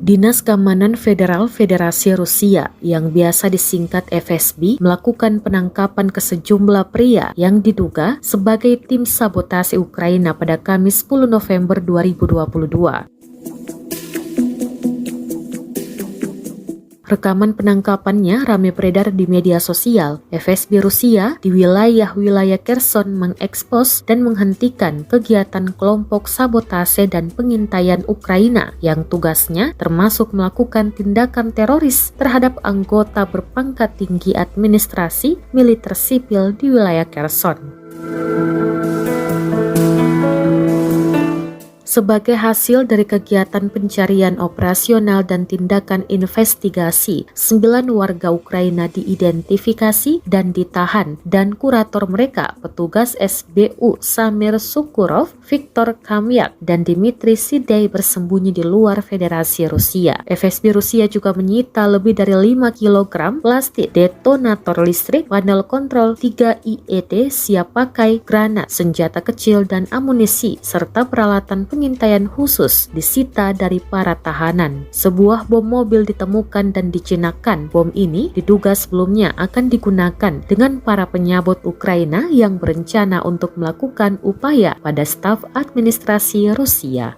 Dinas Keamanan Federal Federasi Rusia yang biasa disingkat FSB melakukan penangkapan ke sejumlah pria yang diduga sebagai tim sabotase Ukraina pada Kamis 10 November 2022. Rekaman penangkapannya ramai beredar di media sosial. FSB Rusia di wilayah-wilayah Kherson mengekspos dan menghentikan kegiatan kelompok sabotase dan pengintaian Ukraina yang tugasnya termasuk melakukan tindakan teroris terhadap anggota berpangkat tinggi administrasi militer sipil di wilayah Kherson. Sebagai hasil dari kegiatan pencarian operasional dan tindakan investigasi, 9 warga Ukraina diidentifikasi dan ditahan, dan kurator mereka, petugas SBU Samir Sukurov, Viktor Kamyak, dan Dmitry Sidey bersembunyi di luar Federasi Rusia. FSB Rusia juga menyita lebih dari 5 kg plastik, detonator listrik, panel kontrol, 3 IED siap pakai, granat, senjata kecil, dan amunisi, serta peralatan pengintaian khusus disita dari para tahanan. Sebuah bom mobil ditemukan dan dijinakkan. Bom ini diduga sebelumnya akan digunakan dengan para penyabot Ukraina yang berencana untuk melakukan upaya pada staf administrasi Rusia.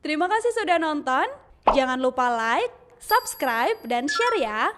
Terima kasih sudah nonton. Jangan lupa like, subscribe, dan share ya.